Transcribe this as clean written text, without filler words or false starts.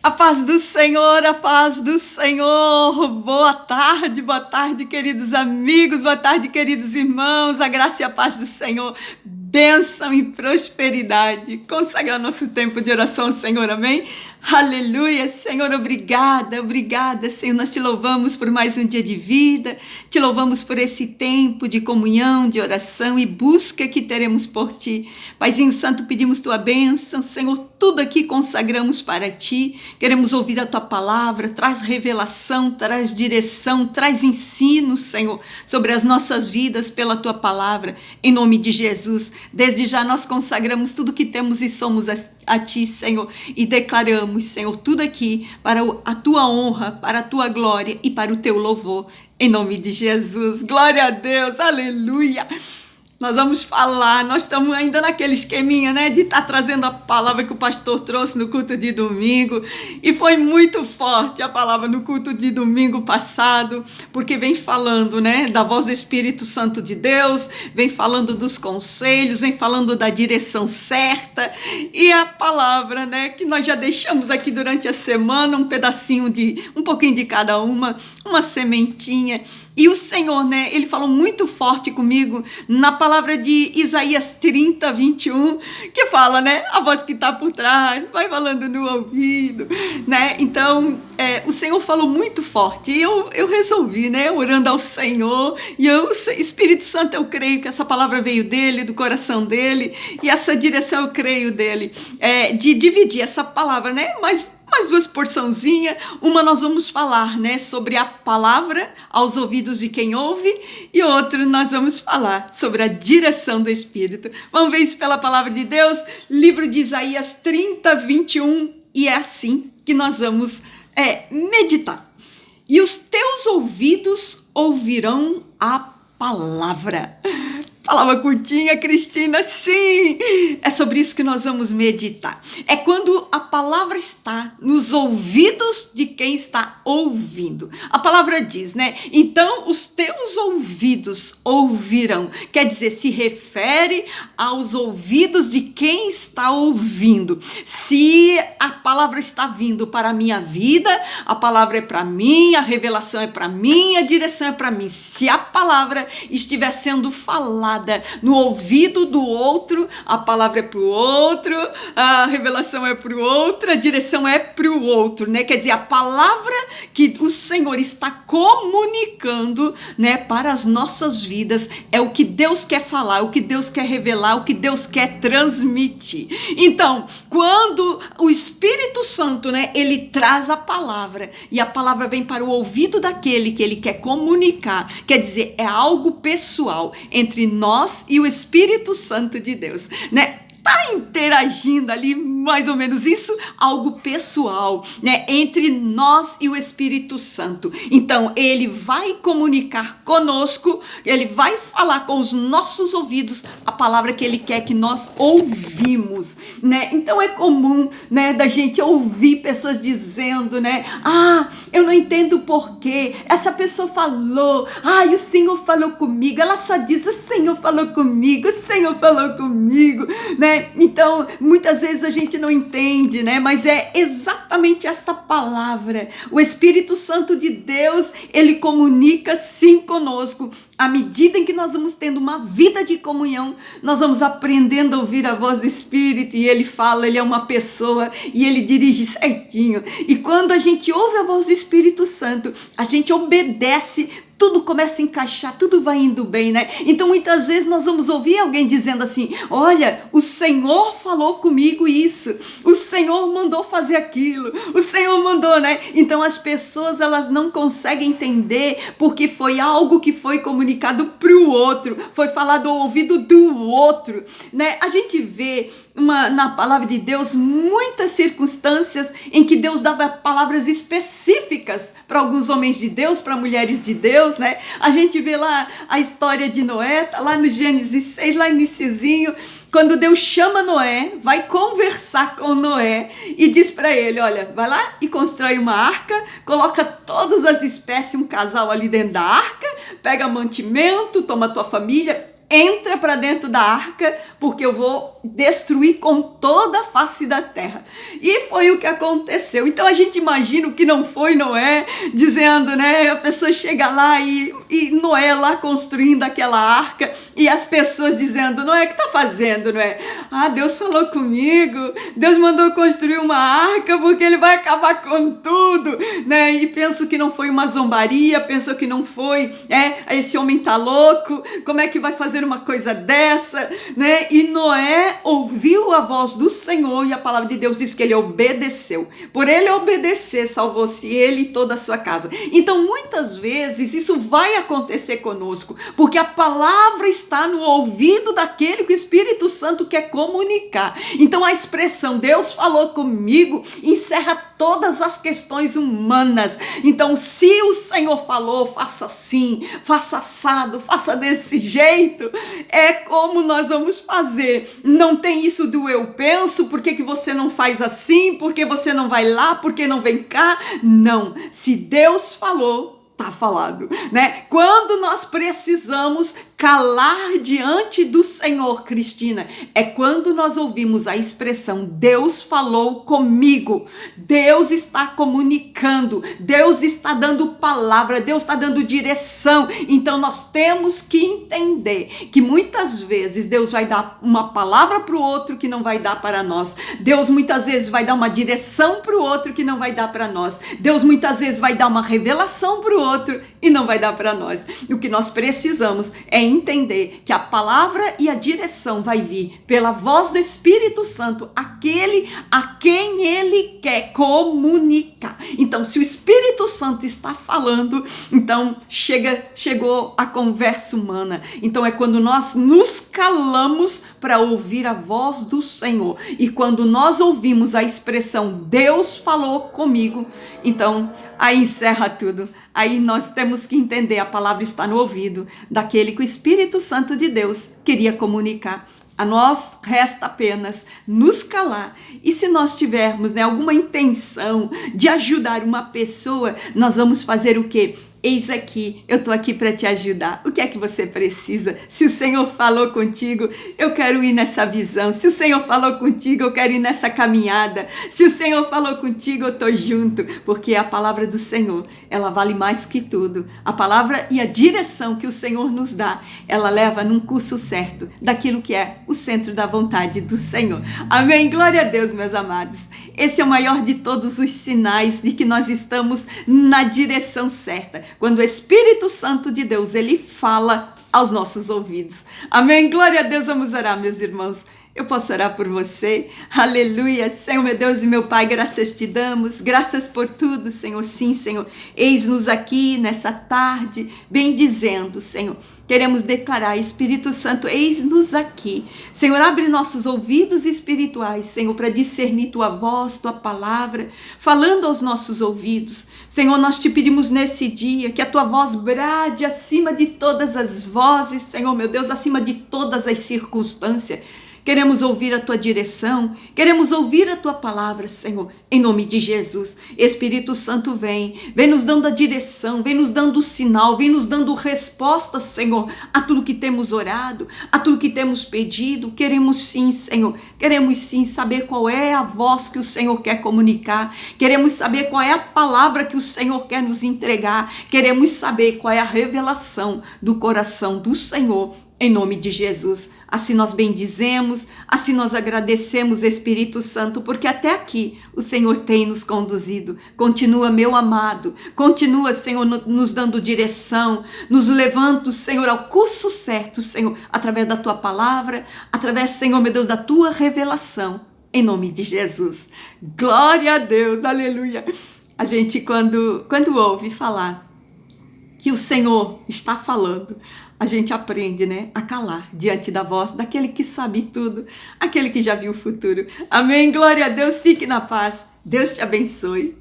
A paz do Senhor, a paz do Senhor. Boa tarde, queridos amigos, boa tarde, queridos irmãos. A graça e a paz do Senhor, bênção e prosperidade. Consagrar nosso tempo de oração ao Senhor, amém? Aleluia, Senhor, obrigada, Senhor, nós te louvamos por mais um dia de vida, te louvamos por esse tempo de comunhão, de oração e busca que teremos por ti. Paizinho Santo, pedimos tua bênção, Senhor, tudo aqui consagramos para ti, queremos ouvir a tua palavra, traz revelação, traz direção, traz ensino, Senhor, sobre as nossas vidas pela tua palavra, em nome de Jesus. Desde já nós consagramos tudo que temos e somos a ti, Senhor, e declaramos, Senhor, tudo aqui para a tua honra, para a tua glória e para o teu louvor, em nome de Jesus. Glória a Deus, aleluia. Nós vamos falar, nós estamos ainda naquele esqueminha, né, de estar trazendo a palavra que o pastor trouxe no culto de domingo, e foi muito forte a palavra no culto de domingo passado, porque vem falando, né, da voz do Espírito Santo de Deus, vem falando dos conselhos, vem falando da direção certa, e a palavra, né, que nós já deixamos aqui durante a semana, um pouquinho de cada uma sementinha. E o Senhor, né, ele falou muito forte comigo na palavra de Isaías 30, 21, que fala, né, a voz que está por trás, vai falando no ouvido, né, então o Senhor falou muito forte, e eu resolvi, né, orando ao Senhor, e Espírito Santo, eu creio que essa palavra veio dele, do coração dele, e essa direção eu creio dele, de dividir essa palavra, né, mais duas porçãozinhas, uma nós vamos falar, né, sobre a palavra aos ouvidos de quem ouve, e outro nós vamos falar sobre a direção do Espírito. Vamos ver isso pela palavra de Deus, livro de Isaías 30, 21, e é assim que nós vamos meditar. E os teus ouvidos ouvirão a palavra. Palavra curtinha, Cristina, sim, é sobre isso que nós vamos meditar. É quando a palavra está nos ouvidos de quem está ouvindo. A palavra diz, né? Então os teus ouvidos ouvirão. Quer dizer, se refere aos ouvidos de quem está ouvindo. Se a palavra está vindo para a minha vida, a palavra é para mim, a revelação é para mim, a direção é para mim. Se a palavra estiver sendo falada no ouvido do outro, a palavra é para o outro, a revelação é para o outro, a direção é para o outro, né? Quer dizer, a palavra que o Senhor está comunicando, né, para as nossas vidas é o que Deus quer falar, o que Deus quer revelar, o que Deus quer transmitir. Então, quando o Espírito Santo, né, ele traz a palavra, e a palavra vem para o ouvido daquele que ele quer comunicar, quer dizer, é algo pessoal entre nós e o Espírito Santo de Deus, né? Tá interagindo ali, mais ou menos isso, algo pessoal, né, entre nós e o Espírito Santo. Então, ele vai comunicar conosco, ele vai falar com os nossos ouvidos a palavra que ele quer que nós ouvimos, né? Então, é comum, né, da gente ouvir pessoas dizendo, né, eu não entendo o porquê, essa pessoa falou, o Senhor falou comigo, ela só diz, o Senhor falou comigo, o Senhor falou comigo, né? Então, muitas vezes a gente não entende, né? Mas é exatamente essa palavra. O Espírito Santo de Deus, ele comunica sim conosco. À medida em que nós vamos tendo uma vida de comunhão, nós vamos aprendendo a ouvir a voz do Espírito, e ele fala, ele é uma pessoa e ele dirige certinho. E quando a gente ouve a voz do Espírito Santo, a gente obedece, tudo começa a encaixar, tudo vai indo bem, né? Então, muitas vezes nós vamos ouvir alguém dizendo assim, olha, o Senhor falou comigo isso, o Senhor mandou fazer aquilo, o Senhor mandou, né? Então, as pessoas, elas não conseguem entender, porque foi algo que foi comunicado para o outro, foi falado ao ouvido do outro, né? A gente vê na palavra de Deus muitas circunstâncias em que Deus dava palavras específicas para alguns homens de Deus, para mulheres de Deus, né? A gente vê lá a história de Noé, tá lá no Gênesis 6, lá iniciozinho, quando Deus chama Noé, vai conversar com Noé e diz para ele, olha, vai lá e constrói uma arca, coloca todas as espécies, um casal ali dentro da arca, pega mantimento, toma a tua família, entra para dentro da arca, porque eu vou destruir com toda a face da terra. E foi o que aconteceu. Então a gente imagina o que não foi Noé, dizendo, né? A pessoa chega lá e Noé lá construindo aquela arca, e as pessoas dizendo, Noé, o que tá fazendo, Noé? Ah, Deus falou comigo, Deus mandou construir uma arca, porque ele vai acabar com tudo, né? E penso que não foi uma zombaria, penso que não foi, esse homem tá louco, como é que vai fazer uma coisa dessa, né? E Noé ouviu a voz do Senhor, e a palavra de Deus diz que ele obedeceu. Por ele obedecer, salvou-se ele e toda a sua casa. Então, muitas vezes, isso vai acontecer conosco, porque a palavra está no ouvido daquele que o Espírito Santo quer comunicar. Então, a expressão Deus falou comigo encerra todas as questões humanas. Então, se o Senhor falou, faça assim, faça assado, faça desse jeito, é como nós vamos fazer. Não tem isso do eu penso, por que você não faz assim, por que você não vai lá, por que não vem cá? Não, se Deus falou, tá falado, né? Quando nós precisamos calar diante do Senhor, Cristina, é quando nós ouvimos a expressão Deus falou comigo, Deus está comunicando, Deus está dando palavra, Deus está dando direção. Então nós temos que entender que muitas vezes Deus vai dar uma palavra para o outro que não vai dar para nós. Deus muitas vezes vai dar uma direção para o outro que não vai dar para nós. Deus muitas vezes vai dar uma revelação para o outro e não vai dar para nós. O que nós precisamos é entender que a palavra e a direção vai vir pela voz do Espírito Santo, aquele a quem ele quer comunicar. Então, se o Espírito Santo está falando, então chegou a conversa humana. Então é quando nós nos calamos para ouvir a voz do Senhor. E quando nós ouvimos a expressão Deus falou comigo, então aí encerra tudo. Aí nós temos que entender, a palavra está no ouvido daquele que o Espírito Santo de Deus queria comunicar. A nós resta apenas nos calar. E se nós tivermos, alguma intenção de ajudar uma pessoa, nós vamos fazer o quê? Eis aqui, eu estou aqui para te ajudar. O que é que você precisa? Se o Senhor falou contigo, eu quero ir nessa visão. Se o Senhor falou contigo, eu quero ir nessa caminhada. Se o Senhor falou contigo, eu estou junto. Porque a palavra do Senhor, ela vale mais que tudo. A palavra e a direção que o Senhor nos dá, ela leva num curso certo daquilo que é o centro da vontade do Senhor. Amém? Glória a Deus, meus amados. Esse é o maior de todos os sinais de que nós estamos na direção certa. Quando o Espírito Santo de Deus, ele fala aos nossos ouvidos. Amém? Glória a Deus, vamos orar, meus irmãos. Eu posso orar por você? Aleluia. Senhor, meu Deus e meu Pai, graças te damos. Graças por tudo, Senhor. Sim, Senhor. Eis-nos aqui nessa tarde, bendizendo, Senhor. Queremos declarar, Espírito Santo, eis-nos aqui. Senhor, abre nossos ouvidos espirituais, Senhor, para discernir tua voz, tua palavra, falando aos nossos ouvidos. Senhor, nós te pedimos nesse dia que a tua voz brade acima de todas as vozes, Senhor, meu Deus, acima de todas as circunstâncias. Queremos ouvir a tua direção, queremos ouvir a tua palavra, Senhor, em nome de Jesus. Espírito Santo, vem nos dando a direção, vem nos dando o sinal, vem nos dando respostas, Senhor, a tudo que temos orado, a tudo que temos pedido. Queremos sim, Senhor, queremos sim saber qual é a voz que o Senhor quer comunicar, queremos saber qual é a palavra que o Senhor quer nos entregar, queremos saber qual é a revelação do coração do Senhor, em nome de Jesus. Assim nós bendizemos, assim nós agradecemos, Espírito Santo, porque até aqui o Senhor tem nos conduzido. Continua, meu amado, continua, Senhor, nos dando direção, nos levando, Senhor, ao curso certo, Senhor, através da tua palavra, através, Senhor, meu Deus, da tua revelação, em nome de Jesus. Glória a Deus, aleluia. A gente, quando ouve falar que o Senhor está falando, a gente aprende, a calar diante da voz daquele que sabe tudo, aquele que já viu o futuro. Amém? Glória a Deus, fique na paz. Deus te abençoe.